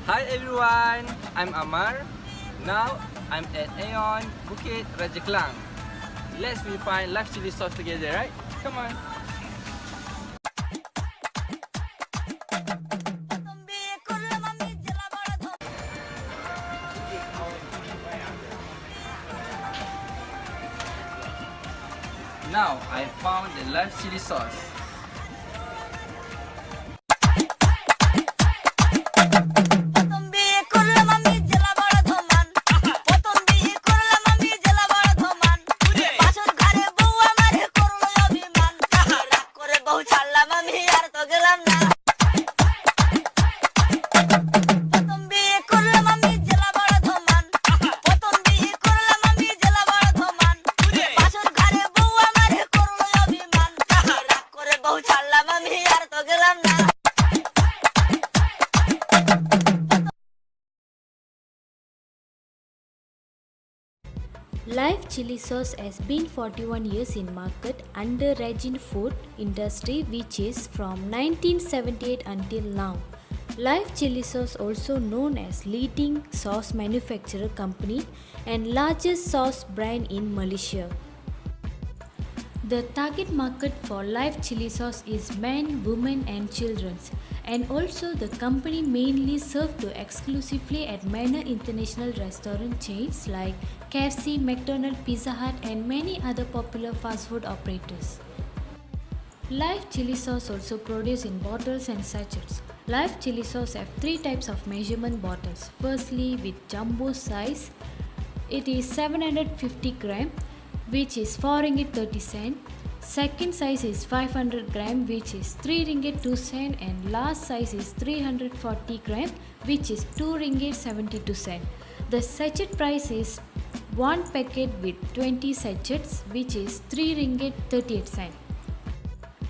Hi everyone, I'm Amar. Now I'm at Aeon Bukit Rajaklang. Let's find live chili sauce together, right? Come on. Now I found the live chili sauce. Live chili sauce has been 41 years in market under Regin Food Industry, which is from 1978 until now. Live chili sauce, also known as leading sauce manufacturer company and largest sauce brand in Malaysia. The target market for live chili sauce is men, women and children, and also the company mainly serves to exclusively at Manor International restaurant chains like KFC, McDonald's, Pizza Hut and many other popular fast food operators. Live chili sauce also produced in bottles and sachets. Live chili sauce have three types of measurement bottles. Firstly, with jumbo size, it is 750 gram, which is 4 ringgit 30 cent. Second size is 500 gram, which is 3 ringgit 2 cent, and last size is 340 gram, which is 2 ringgit 72 cent. The sachet price is 1 packet with 20 sachets, which is 3 ringgit 38 cent.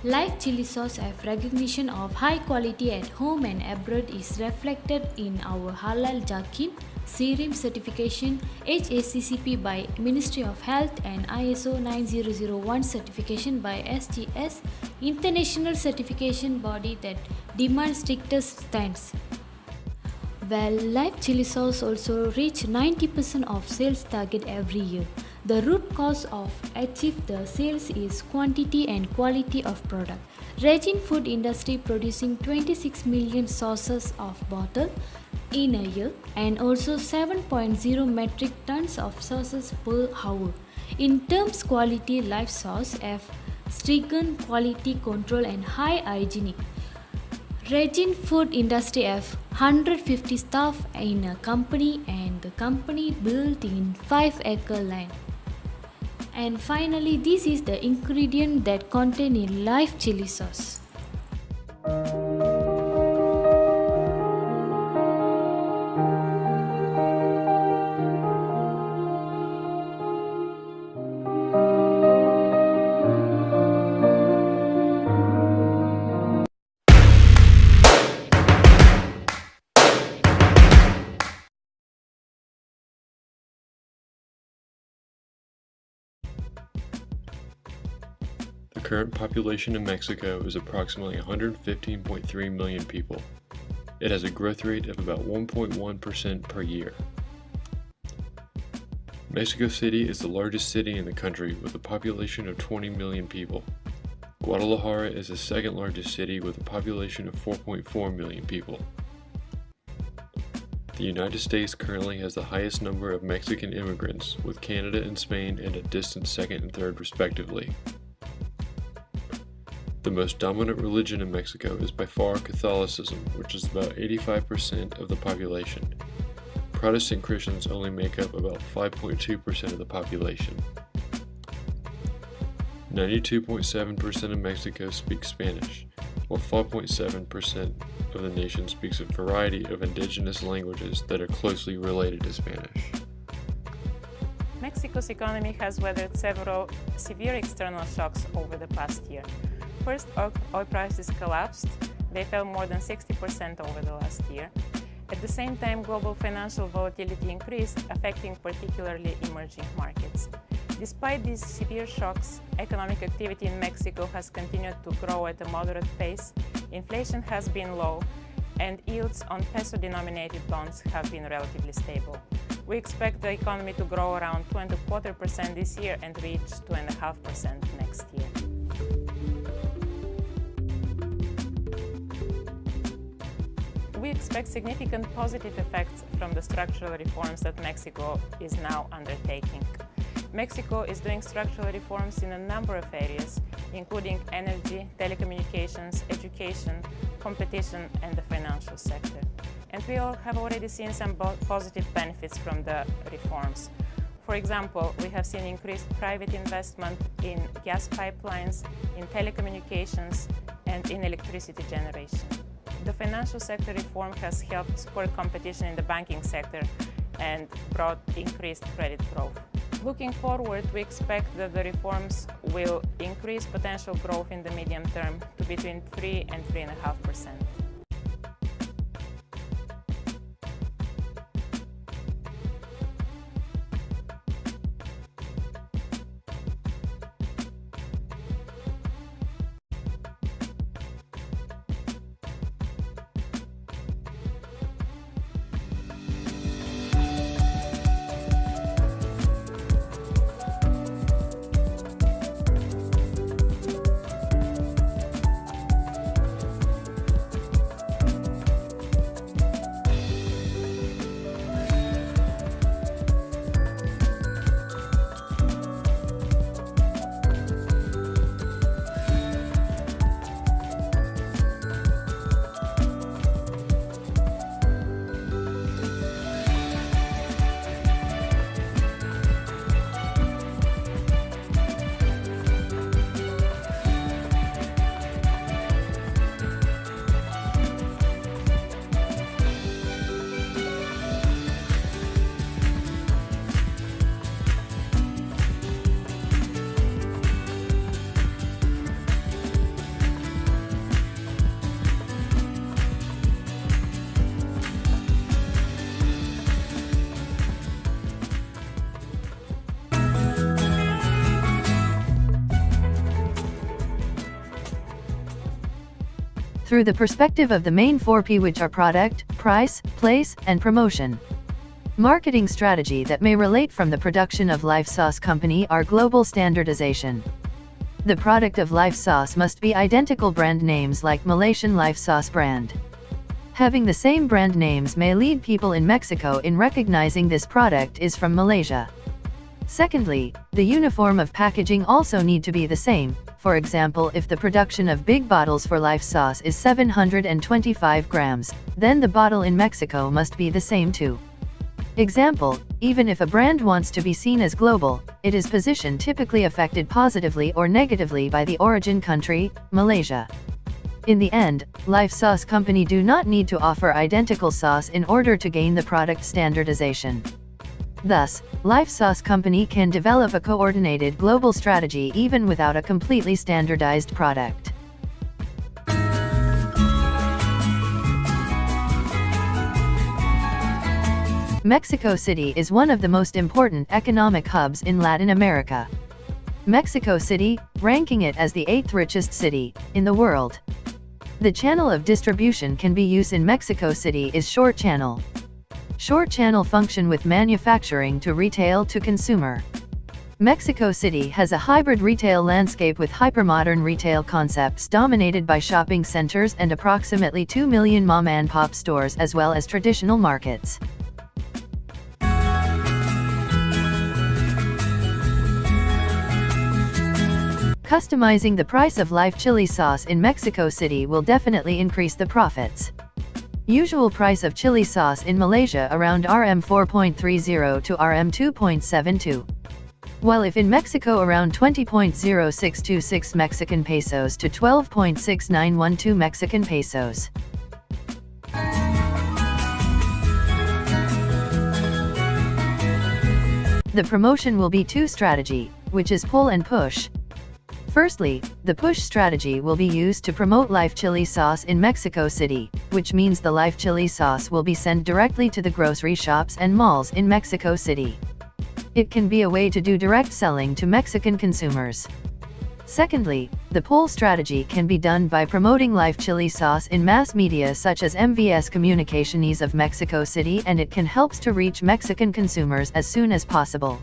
Live chili sauce have recognition of high quality at home and abroad is reflected in our Halal Jakim, CRIM certification, HACCP by Ministry of Health and ISO 9001 certification by SGS, international certification body that demands stricter standards. Well, live chili sauce also reach 90% of sales target every year. The root cause of achieve the sales is quantity and quality of product. Regin Food Industry producing 26 million sauces of bottle in a year and also 7.0 metric tons of sauces per hour. In terms quality, live sauce have stringent quality control and high hygienic. Regin Food Industry have 150 staff in a company and the company built in 5-acre land. And finally, this is the ingredient that contain in live chili sauce. The current population in Mexico is approximately 115.3 million people. It has a growth rate of about 1.1% per year. Mexico City is the largest city in the country with a population of 20 million people. Guadalajara is the second largest city with a population of 4.4 million people. The United States currently has the highest number of Mexican immigrants, with Canada and Spain at a distant second and third respectively. The most dominant religion in Mexico is by far Catholicism, which is about 85% of the population. Protestant Christians only make up about 5.2% of the population. 92.7% of Mexico speaks Spanish, while 5.7% of the nation speaks a variety of indigenous languages that are closely related to Spanish. Mexico's economy has weathered several severe external shocks over the past year. First, oil prices collapsed. They fell more than 60% over the last year. At the same time, global financial volatility increased, affecting particularly emerging markets. Despite these severe shocks, economic activity in Mexico has continued to grow at a moderate pace, inflation has been low, and yields on peso-denominated bonds have been relatively stable. We expect the economy to grow around 2.25% this year and reach 2.5% next year. We expect significant positive effects from the structural reforms that Mexico is now undertaking. Mexico is doing structural reforms in a number of areas, including energy, telecommunications, education, competition, and the financial sector. And we all have already seen some positive benefits from the reforms. For example, we have seen increased private investment in gas pipelines, in telecommunications, and in electricity generation. The financial sector reform has helped spur competition in the banking sector and brought increased credit growth. Looking forward, we expect that the reforms will increase potential growth in the medium term to between 3 and 3.5%. Through the perspective of the main 4P, which are product, price, place, and promotion. Marketing strategy that may relate from the production of Life Sauce Company are global standardization. The product of Life Sauce must be identical brand names like Malaysian Life Sauce brand. Having the same brand names may lead people in Mexico in recognizing this product is from Malaysia. Secondly, the uniform of packaging also need to be the same. For example, if the production of big bottles for Life Sauce is 725 grams, then the bottle in Mexico must be the same too. Example, even if a brand wants to be seen as global, it is position typically affected positively or negatively by the origin country, Malaysia. In the end, Life Sauce Company do not need to offer identical sauce in order to gain the product standardization. Thus, Life Sauce Company can develop a coordinated global strategy even without a completely standardized product. Mexico City is one of the most important economic hubs in Latin America. Mexico City, ranking it as the 8th richest city in the world. The channel of distribution can be used in Mexico City is short channel. Short channel function with manufacturing to retail to consumer. Mexico City has a hybrid retail landscape with hypermodern retail concepts dominated by shopping centers and approximately 2 million mom and pop stores as well as traditional markets. Customizing the price of Life chili sauce in Mexico City will definitely increase the profits. Usual price of chili sauce in Malaysia around RM 4.30 to RM 2.72. While if in Mexico around 20.0626 Mexican pesos to 12.6912 Mexican pesos. The promotion will be two strategy, which is pull and push. Firstly, the push strategy will be used to promote Life chili sauce in Mexico City, which means the Life chili sauce will be sent directly to the grocery shops and malls in Mexico City. It can be a way to do direct selling to Mexican consumers. Secondly, the pull strategy can be done by promoting live chili sauce in mass media such as MVS Comunicaciones of Mexico City, and it can help to reach Mexican consumers as soon as possible.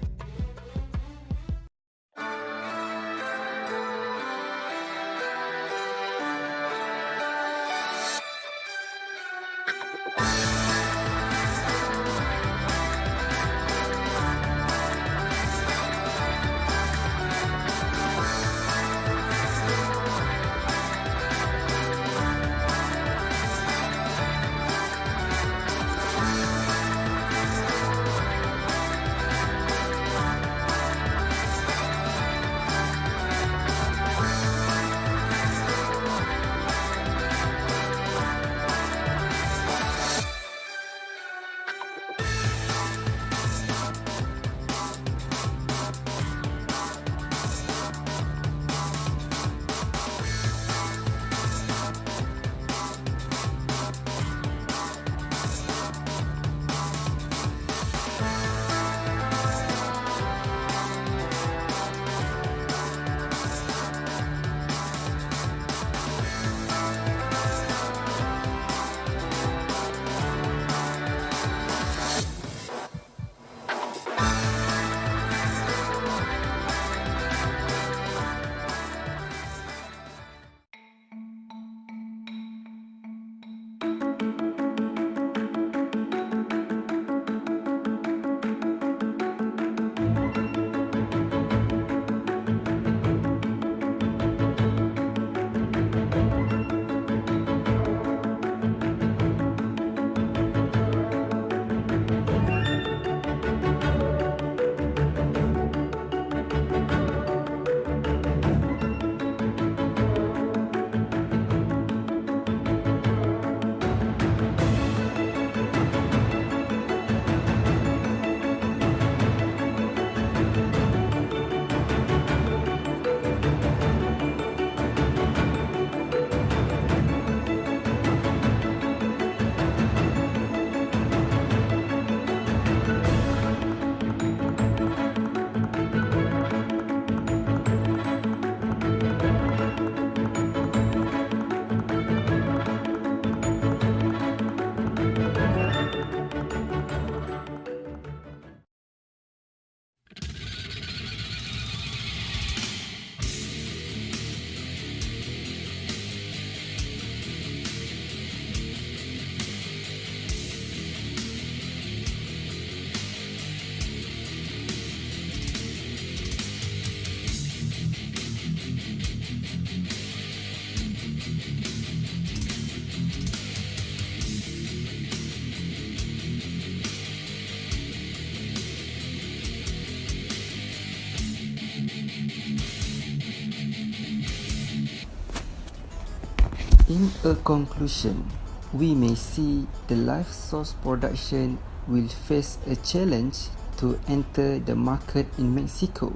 In a conclusion, we may see the live sauce production will face a challenge to enter the market in Mexico.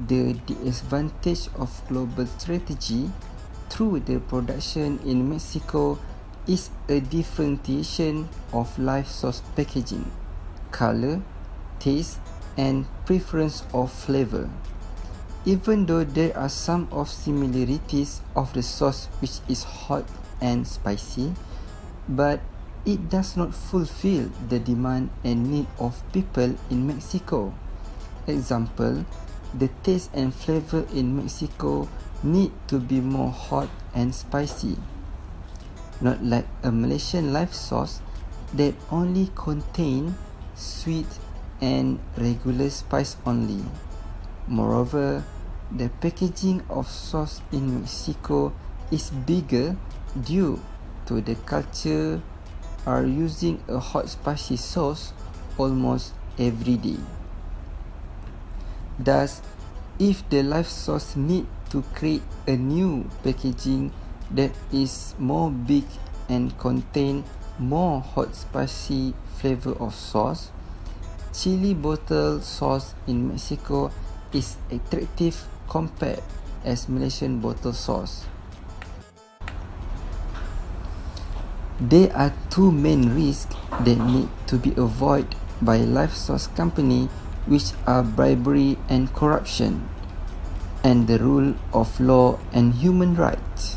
The disadvantage of global strategy through the production in Mexico is a differentiation of live sauce packaging, color, taste, and preference of flavor. Even though there are some of similarities of the sauce which is hot and spicy, but it does not fulfill the demand and need of people in Mexico. Example, the taste and flavor in Mexico need to be more hot and spicy, not like a Malaysian live sauce that only contain sweet and regular spice only. Moreover, the packaging of sauce in Mexico is bigger due to the culture are using a hot spicy sauce almost every day. Thus, if the live sauce need to create a new packaging that is more big and contain more hot spicy flavor of sauce, chili bottle sauce in Mexico is attractive compared as Malaysian bottle sauce. There are two main risks that need to be avoided by live sauce company, which are bribery and corruption. and the rule of law and human rights.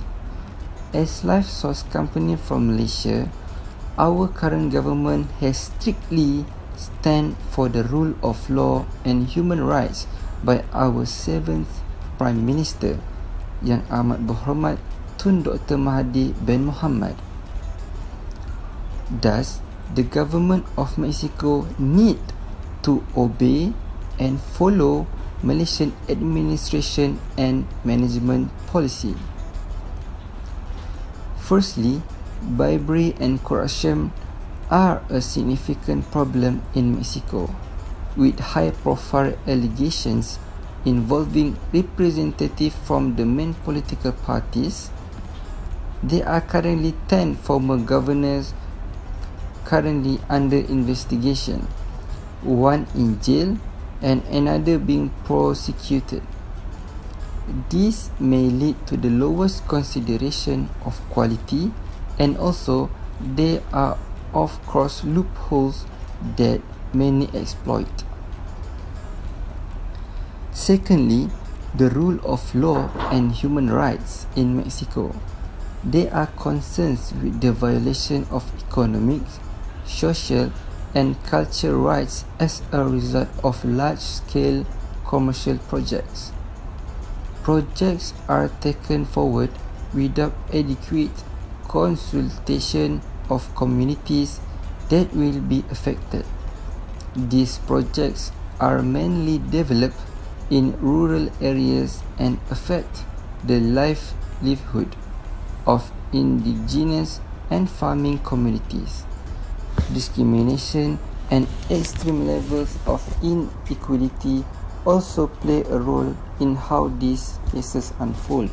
As Life Source Company from Malaysia, our current government has strictly stand for the rule of law and human rights by our 7th Prime Minister, Yang Amat Berhormat Tun Dr. Mahathir bin Mohamad. Thus, the government of Mexico need to obey and follow Malaysian administration and management policy. Firstly, bribery and corruption are a significant problem in Mexico, with high-profile allegations involving representatives from the main political parties. There are currently 10 former governors currently under investigation, one in jail and another being prosecuted. This may lead to the lowest consideration of quality, and also there are of course loopholes that many exploit. Secondly, the rule of law and human rights in Mexico. There are concerns with the violation of economic, social and cultural rights as a result of large-scale commercial projects. Projects are taken forward without adequate consultation of communities that will be affected. These projects are mainly developed in rural areas and affect the livelihood of indigenous and farming communities. Discrimination and extreme levels of inequality also play a role in how these cases unfold.